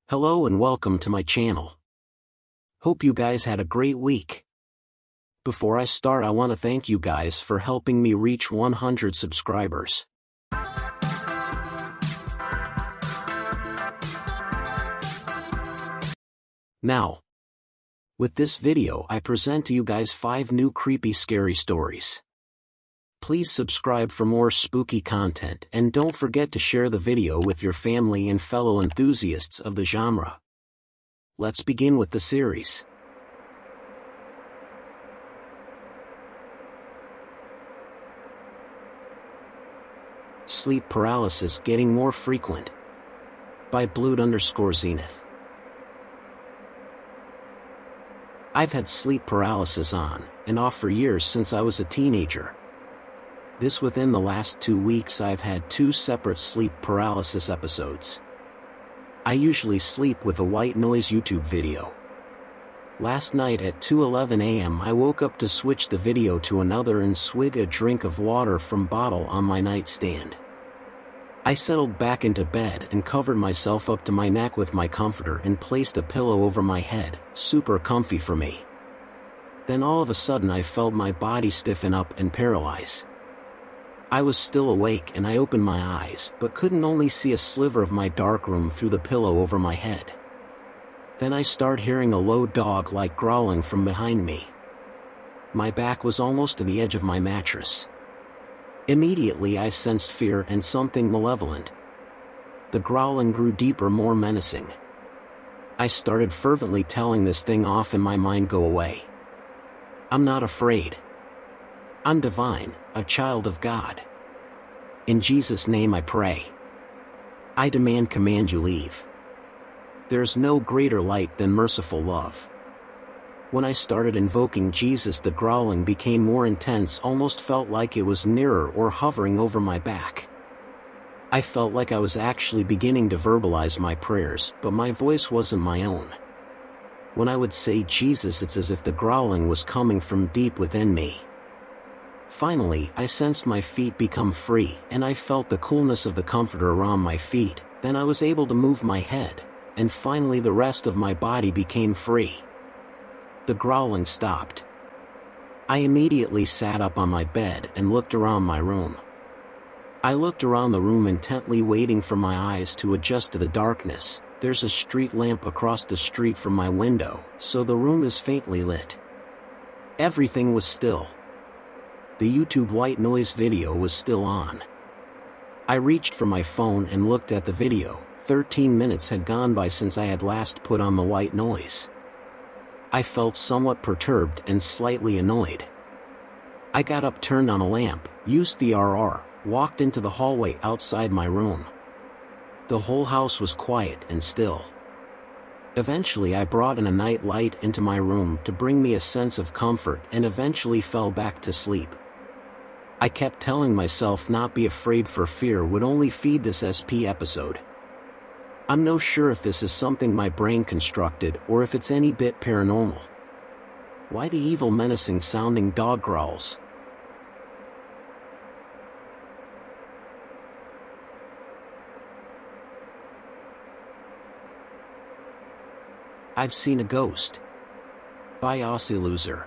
Hello and welcome to my channel. Hope you guys had a great week. Before I start, I want to thank you guys for helping me reach 100 subscribers. Now, with this video I present to you guys 5 new creepy scary stories. Please subscribe for more spooky content and don't forget to share the video with your family and fellow enthusiasts of the genre. Let's begin with the series. Sleep paralysis getting more frequent. By Blood_Zenith. I've had sleep paralysis on and off for years since I was a teenager. This within the last 2 weeks I've had 2 separate sleep paralysis episodes. I usually sleep with a white noise YouTube video. Last night at 2:11 a.m. I woke up to switch the video to another and swig a drink of water from bottle on my nightstand. I settled back into bed and covered myself up to my neck with my comforter and placed a pillow over my head, super comfy for me. Then all of a sudden I felt my body stiffen up and paralyze. I was still awake and I opened my eyes but couldn't only see a sliver of my dark room through the pillow over my head. Then I started hearing a low dog-like growling from behind me. My back was almost to the edge of my mattress. Immediately I sensed fear and something malevolent. The growling grew deeper, more menacing. I started fervently telling this thing off in my mind, go away. I'm not afraid. I'm divine, a child of God. In Jesus' name I pray. I command you leave. There is no greater light than merciful love. When I started invoking Jesus, the growling became more intense, almost felt like it was nearer or hovering over my back. I felt like I was actually beginning to verbalize my prayers, but my voice wasn't my own. When I would say Jesus, it's as if the growling was coming from deep within me. Finally, I sensed my feet become free, and I felt the coolness of the comforter around my feet. Then I was able to move my head, and finally the rest of my body became free. The growling stopped. I immediately sat up on my bed and looked around my room. I looked around the room intently, waiting for my eyes to adjust to the darkness. There's a street lamp across the street from my window, so the room is faintly lit. Everything was still. The YouTube white noise video was still on. I reached for my phone and looked at the video. 13 minutes had gone by since I had last put on the white noise. I felt somewhat perturbed and slightly annoyed. I got up, turned on a lamp, used the RR, walked into the hallway outside my room. The whole house was quiet and still. Eventually I brought in a night light into my room to bring me a sense of comfort and eventually fell back to sleep. I kept telling myself not be afraid, for fear would only feed this SP episode. I'm no sure if this is something my brain constructed or if it's any bit paranormal. Why the evil, menacing sounding dog growls? I've seen a ghost. By aussieloser.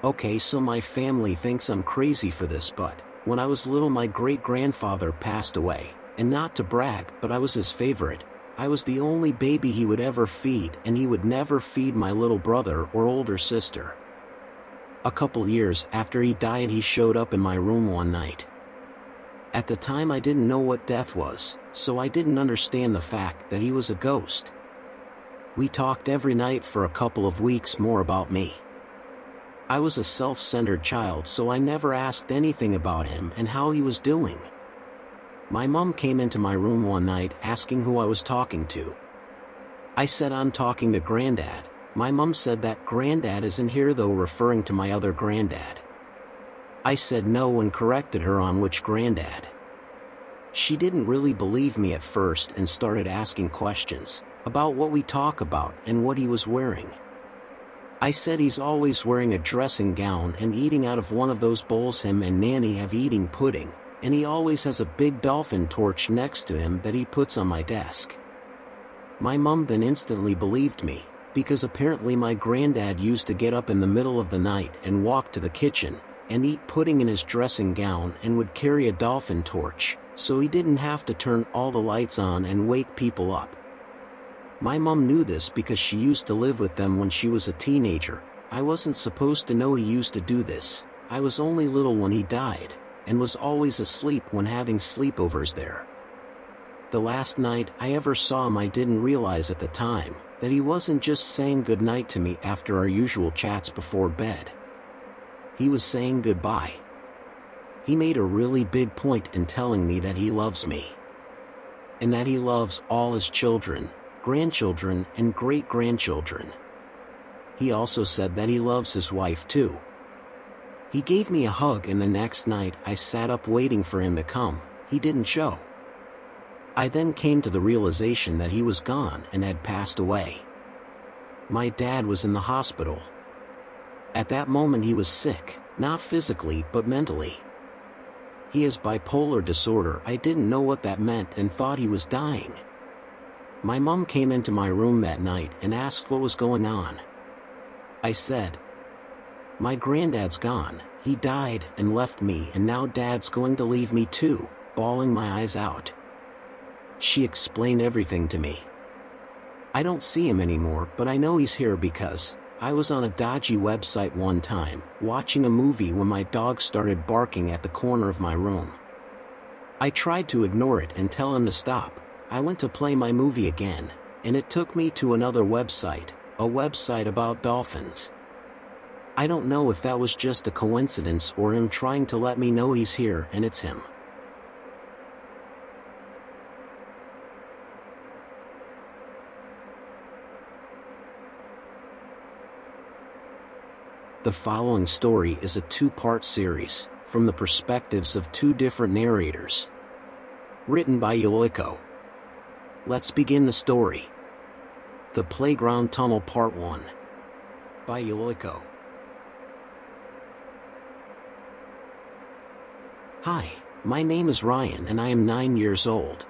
Okay, so my family thinks I'm crazy for this, but when I was little my great-grandfather passed away, and not to brag, but I was his favorite. I was the only baby he would ever feed, and he would never feed my little brother or older sister. A couple years after he died, he showed up in my room one night. At the time I didn't know what death was, so I didn't understand the fact that he was a ghost. We talked every night for a couple of weeks more about me. I was a self-centered child, so I never asked anything about him and how he was doing. My mom came into my room one night asking who I was talking to. I said I'm talking to Granddad. My mom said that Granddad isn't here though, referring to my other granddad. I said no and corrected her on which Granddad. She didn't really believe me at first and started asking questions about what we talk about and what he was wearing. I said he's always wearing a dressing gown and eating out of one of those bowls him and Nanny have eating pudding, and he always has a big dolphin torch next to him that he puts on my desk. My mom then instantly believed me, because apparently my granddad used to get up in the middle of the night and walk to the kitchen, and eat pudding in his dressing gown and would carry a dolphin torch, so he didn't have to turn all the lights on and wake people up. My mom knew this because she used to live with them when she was a teenager. I wasn't supposed to know he used to do this. I was only little when he died, and was always asleep when having sleepovers there. The last night I ever saw him, I didn't realize at the time that he wasn't just saying goodnight to me after our usual chats before bed. He was saying goodbye. He made a really big point in telling me that he loves me, and that he loves all his children, grandchildren, and great-grandchildren. He also said that he loves his wife too. He gave me a hug, and the next night I sat up waiting for him to come. He didn't show. I then came to the realization that he was gone and had passed away. My dad was in the hospital. At that moment he was sick, not physically but mentally. He has bipolar disorder. I didn't know what that meant and thought he was dying. My mom came into my room that night and asked what was going on. I said, "My granddad's gone. He died and left me, and now Dad's going to leave me too," bawling my eyes out. She explained everything to me. I don't see him anymore, but I know he's here because I was on a dodgy website one time, watching a movie when my dog started barking at the corner of my room. I tried to ignore it and tell him to stop. I went to play my movie again, and it took me to another website, a website about dolphins. I don't know if that was just a coincidence or him trying to let me know he's here and it's him. The following story is a two-part series, from the perspectives of two different narrators. Written by YoyleCakeIsTasty. Let's begin the story. The Playground Tunnel Part 1. By YoyleCakeIsTasty. Hi, my name is Ryan and I am 9 years old.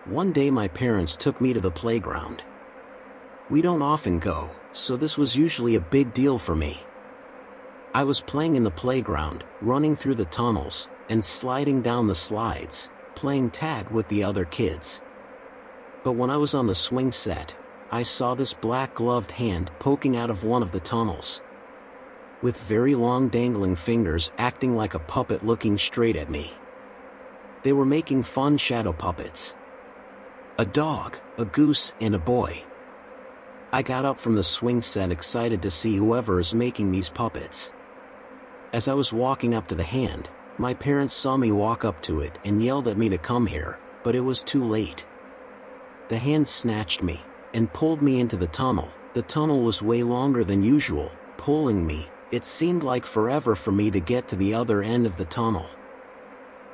One day my parents took me to the playground. We don't often go, so this was usually a big deal for me. I was playing in the playground, running through the tunnels, and sliding down the slides, playing tag with the other kids. But when I was on the swing set, I saw this black-gloved hand poking out of one of the tunnels, with very long dangling fingers acting like a puppet looking straight at me. They were making fun shadow puppets. A dog, a goose, and a boy. I got up from the swing set excited to see whoever is making these puppets. As I was walking up to the hand, my parents saw me walk up to it and yelled at me to come here, but it was too late. The hand snatched me and pulled me into the tunnel. The tunnel was way longer than usual, pulling me. It seemed like forever for me to get to the other end of the tunnel.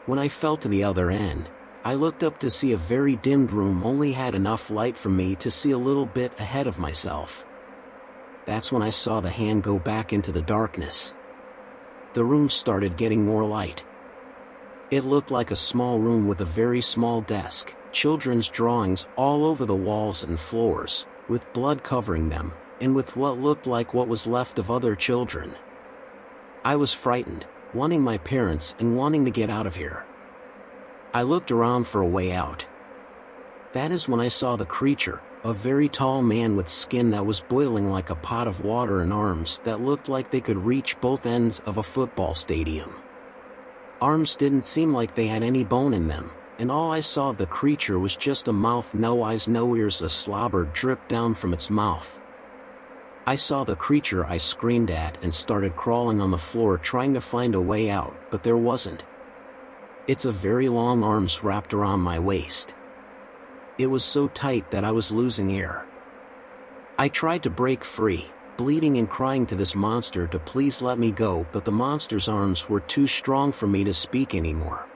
When I fell to the other end, I looked up to see a very dimmed room only had enough light for me to see a little bit ahead of myself. That's when I saw the hand go back into the darkness. The room started getting more light. It looked like a small room with a very small desk, children's drawings all over the walls and floors, with blood covering them, and with what looked like what was left of other children. I was frightened, wanting my parents and wanting to get out of here. I looked around for a way out. That is when I saw the creature, a very tall man with skin that was boiling like a pot of water and arms that looked like they could reach both ends of a football stadium. Arms didn't seem like they had any bone in them, and all I saw of the creature was just a mouth, no eyes, no ears, a slobber dripped down from its mouth. I saw the creature, I screamed at and started crawling on the floor trying to find a way out, but there wasn't. Its a very long arms wrapped around my waist. It was so tight that I was losing air. I tried to break free, bleeding and crying to this monster to please let me go, but the monster's arms were too strong for me to speak anymore.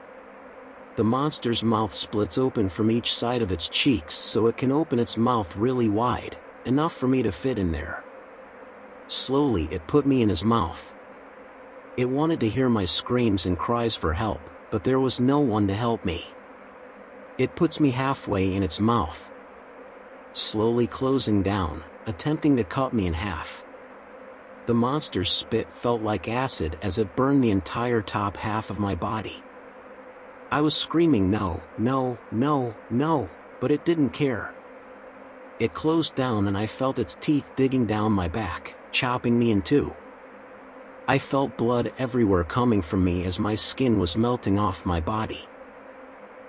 The monster's mouth splits open from each side of its cheeks so it can open its mouth really wide, enough for me to fit in there. Slowly it put me in his mouth. It wanted to hear my screams and cries for help, but there was no one to help me. It puts me halfway in its mouth, slowly closing down, attempting to cut me in half. The monster's spit felt like acid as it burned the entire top half of my body. I was screaming no, no, no, no, but it didn't care. It closed down and I felt its teeth digging down my back, chopping me in two. I felt blood everywhere coming from me as my skin was melting off my body.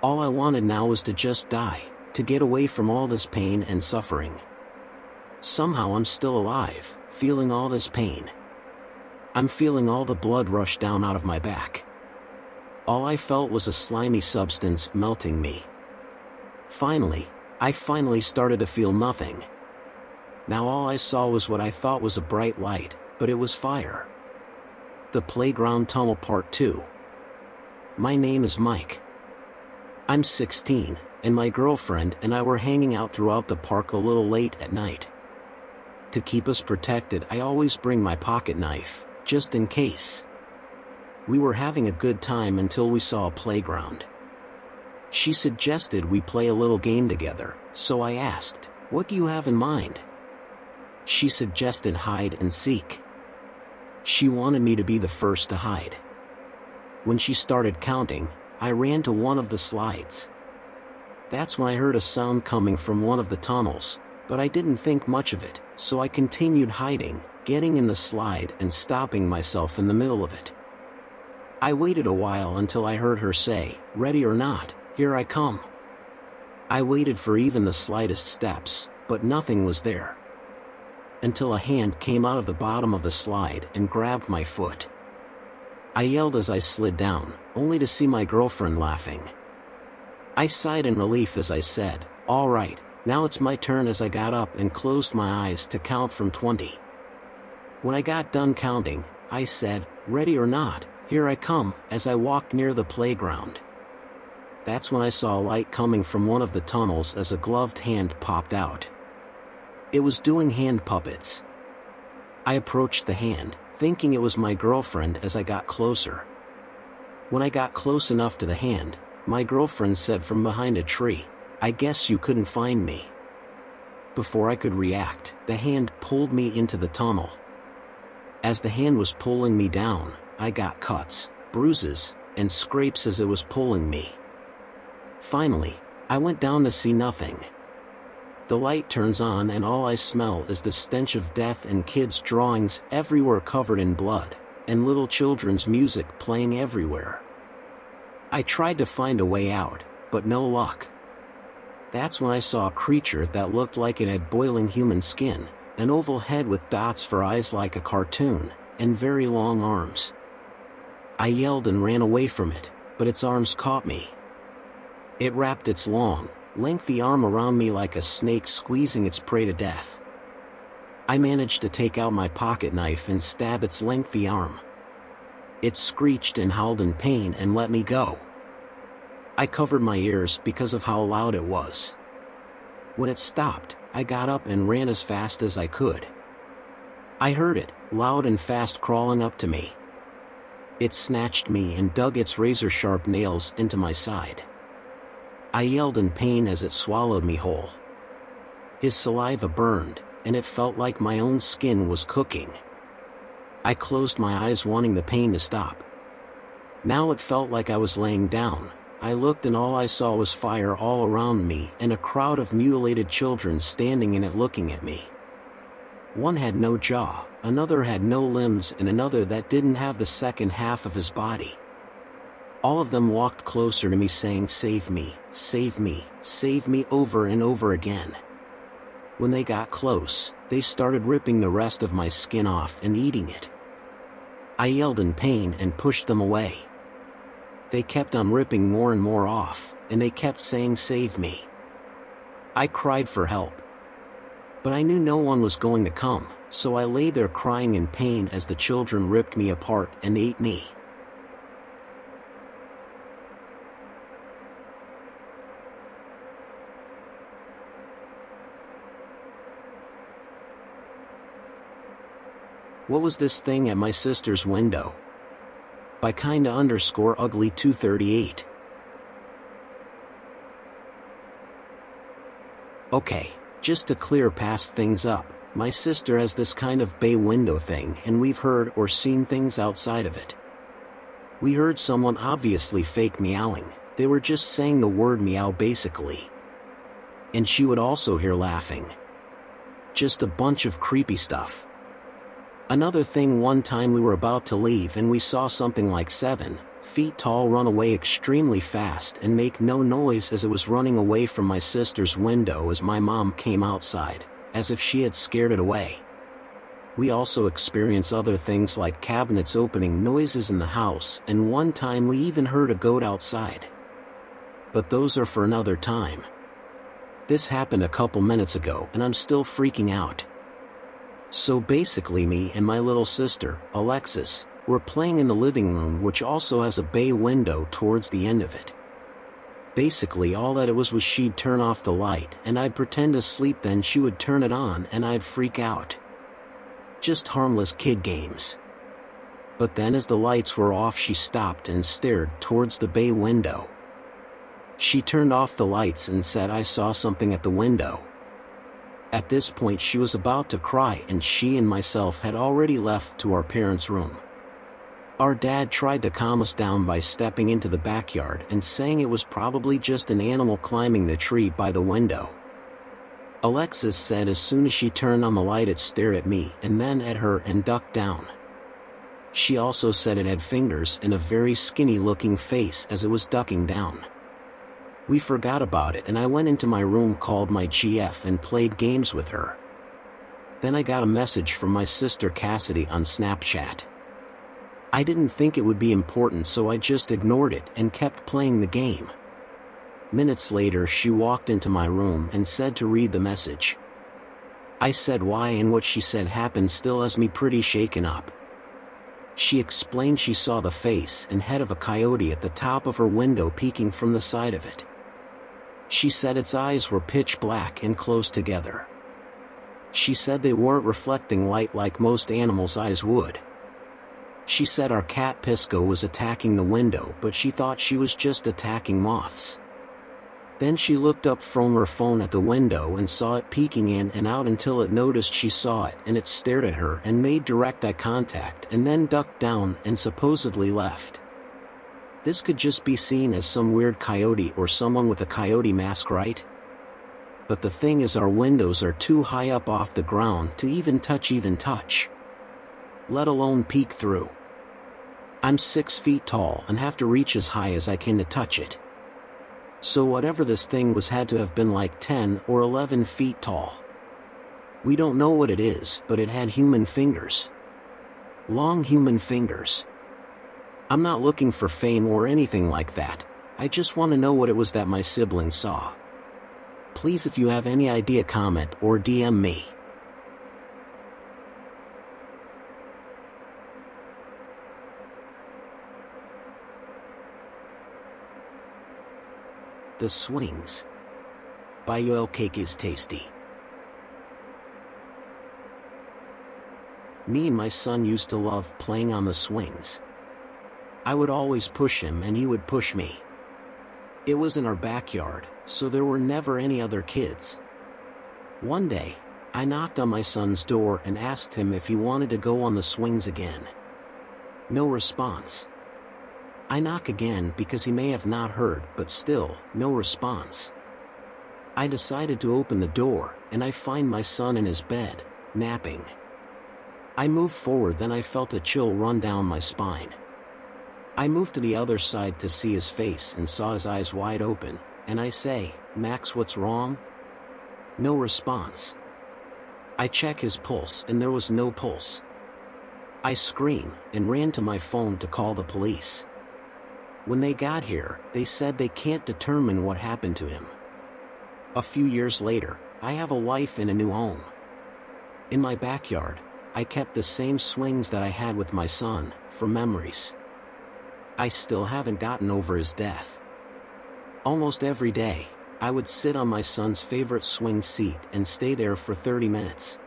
All I wanted now was to just die, to get away from all this pain and suffering. Somehow I'm still alive, feeling all this pain. I'm feeling all the blood rush down out of my back. All I felt was a slimy substance melting me. I finally started to feel nothing. Now all I saw was what I thought was a bright light, but it was fire. The Playground Tunnel Part 2. My name is Mike. I'm 16, and my girlfriend and I were hanging out throughout the park a little late at night. To keep us protected, I always bring my pocket knife, just in case. We were having a good time until we saw a playground. She suggested we play a little game together, so I asked, "What do you have in mind?" She suggested hide and seek. She wanted me to be the first to hide. When she started counting, I ran to one of the slides. That's when I heard a sound coming from one of the tunnels, but I didn't think much of it, so I continued hiding, getting in the slide and stopping myself in the middle of it. I waited a while until I heard her say, "Ready or not, here I come." I waited for even the slightest steps, but nothing was there. Until a hand came out of the bottom of the slide and grabbed my foot. I yelled as I slid down, only to see my girlfriend laughing. I sighed in relief as I said, "All right, now it's my turn," as I got up and closed my eyes to count from 20. When I got done counting, I said, "Ready or not, here I come," as I walked near the playground. That's when I saw a light coming from one of the tunnels as a gloved hand popped out. It was doing hand puppets. I approached the hand, thinking it was my girlfriend as I got closer. When I got close enough to the hand, my girlfriend said from behind a tree, "I guess you couldn't find me." Before I could react, the hand pulled me into the tunnel. As the hand was pulling me down, I got cuts, bruises, and scrapes as it was pulling me. Finally, I went down to see nothing. The light turns on and all I smell is the stench of death and kids' drawings everywhere covered in blood, and little children's music playing everywhere. I tried to find a way out, but no luck. That's when I saw a creature that looked like it had boiling human skin, an oval head with dots for eyes like a cartoon, and very long arms. I yelled and ran away from it, but its arms caught me. It wrapped its long, lengthy arm around me like a snake squeezing its prey to death. I managed to take out my pocket knife and stab its lengthy arm. It screeched and howled in pain and let me go. I covered my ears because of how loud it was. When it stopped, I got up and ran as fast as I could. I heard it, loud and fast, crawling up to me. It snatched me and dug its razor-sharp nails into my side. I yelled in pain as it swallowed me whole. His saliva burned, and it felt like my own skin was cooking. I closed my eyes wanting the pain to stop. Now it felt like I was laying down. I looked and all I saw was fire all around me and a crowd of mutilated children standing in it looking at me. One had no jaw, another had no limbs, and another that didn't have the second half of his body. All of them walked closer to me saying, "Save me, save me, save me," over and over again. When they got close, they started ripping the rest of my skin off and eating it. I yelled in pain and pushed them away. They kept on ripping more and more off, and they kept saying, "Save me." I cried for help. But I knew no one was going to come, so I lay there crying in pain as the children ripped me apart and ate me. What was this thing at my sister's window? by kinda_ugly238. Okay, just to clear past things up, my sister has this kind of bay window thing and we've heard or seen things outside of it. We heard someone obviously fake meowing, they were just saying the word meow basically. And she would also hear laughing. Just a bunch of creepy stuff. Another thing, one time we were about to leave and we saw something like 7 feet tall run away extremely fast and make no noise as it was running away from my sister's window as my mom came outside, as if she had scared it away. We also experience other things like cabinets opening noises in the house, and one time we even heard a goat outside. But those are for another time. This happened a couple minutes ago and I'm still freaking out. So basically me and my little sister, Alexis, were playing in the living room, which also has a bay window towards the end of it. Basically all that it was she'd turn off the light and I'd pretend to sleep, then she would turn it on and I'd freak out. Just harmless kid games. But then as the lights were off she stopped and stared towards the bay window. She turned off the lights and said, "I saw something at the window." At this point she was about to cry and she and myself had already left to our parents' room. Our dad tried to calm us down by stepping into the backyard and saying it was probably just an animal climbing the tree by the window. Alexis said as soon as she turned on the light it stared at me and then at her and ducked down. She also said it had fingers and a very skinny looking face as it was ducking down. We forgot about it and I went into my room, called my GF and played games with her. Then I got a message from my sister Cassidy on Snapchat. I didn't think it would be important so I just ignored it and kept playing the game. Minutes later she walked into my room and said to read the message. I said why, and what she said happened still has me pretty shaken up. She explained she saw the face and head of a coyote at the top of her window peeking from the side of it. She said its eyes were pitch black and close together. She said they weren't reflecting light like most animals' eyes would. She said our cat Pisco was attacking the window, but she thought she was just attacking moths. Then she looked up from her phone at the window and saw it peeking in and out until it noticed she saw it and it stared at her and made direct eye contact and then ducked down and supposedly left. This could just be seen as some weird coyote or someone with a coyote mask, right? But the thing is, our windows are too high up off the ground to even touch, let alone peek through. I'm 6 feet tall and have to reach as high as I can to touch it. So whatever this thing was had to have been like 10 or 11 feet tall. We don't know what it is, but it had human fingers. Long human fingers. I'm not looking for fame or anything like that, I just want to know what it was that my sibling saw. Please, if you have any idea, comment or DM me. The Swings by YoyleCakeIsTasty. Me and my son used to love playing on the swings. I would always push him and he would push me. It was in our backyard, so there were never any other kids. One day, I knocked on my son's door and asked him if he wanted to go on the swings again. No response. I knock again because he may have not heard, but still, no response. I decided to open the door, and I find my son in his bed, napping. I moved forward, then I felt a chill run down my spine. I moved to the other side to see his face and saw his eyes wide open, and I say, "Max, what's wrong?" No response. I check his pulse and there was no pulse. I scream and ran to my phone to call the police. When they got here, they said they can't determine what happened to him. A few years later, I have a wife and a new home. In my backyard, I kept the same swings that I had with my son, for memories. I still haven't gotten over his death. Almost every day, I would sit on my son's favorite swing seat and stay there for 30 minutes.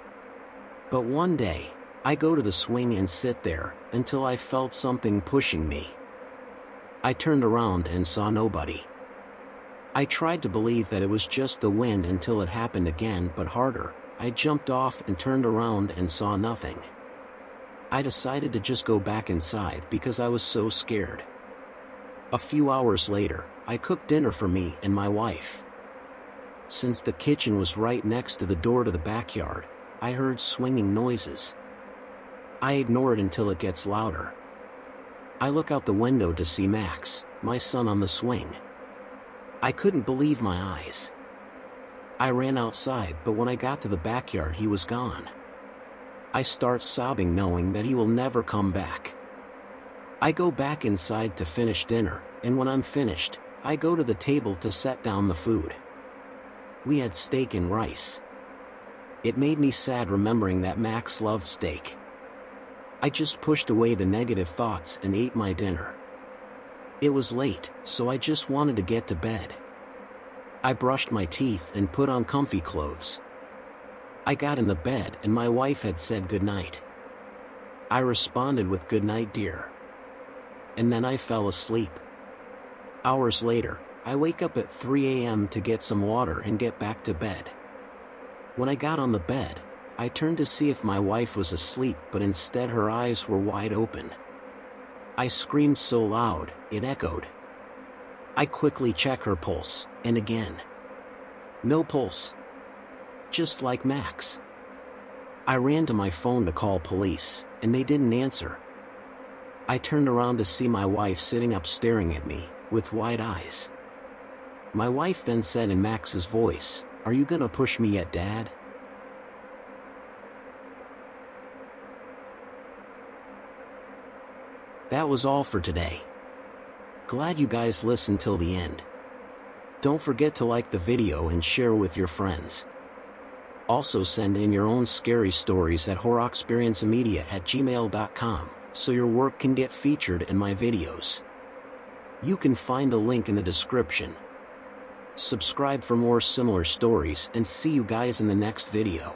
But one day, I go to the swing and sit there, until I felt something pushing me. I turned around and saw nobody. I tried to believe that it was just the wind until it happened again, but harder. I jumped off and turned around and saw nothing. I decided to just go back inside because I was so scared. A few hours later, I cooked dinner for me and my wife. Since the kitchen was right next to the door to the backyard, I heard swinging noises. I ignore it until it gets louder. I look out the window to see Max, my son, on the swing. I couldn't believe my eyes. I ran outside, but when I got to the backyard, he was gone. I start sobbing knowing that he will never come back. I go back inside to finish dinner, and when I'm finished, I go to the table to set down the food. We had steak and rice. It made me sad remembering that Max loved steak. I just pushed away the negative thoughts and ate my dinner. It was late, so I just wanted to get to bed. I brushed my teeth and put on comfy clothes. I got in the bed and my wife had said goodnight. I responded with "Good night, dear." And then I fell asleep. Hours later, I wake up at 3 a.m. to get some water and get back to bed. When I got on the bed, I turned to see if my wife was asleep, but instead her eyes were wide open. I screamed so loud, it echoed. I quickly check her pulse, and again. No pulse. Just like Max. I ran to my phone to call police, and they didn't answer. I turned around to see my wife sitting up staring at me, with wide eyes. My wife then said in Max's voice, "Are you gonna push me yet, Dad?" That was all for today. Glad you guys listened till the end. Don't forget to like the video and share with your friends. Also send in your own scary stories at horroxperiencemedia@gmail.com, so your work can get featured in my videos. You can find a link in the description. Subscribe for more similar stories, and see you guys in the next video.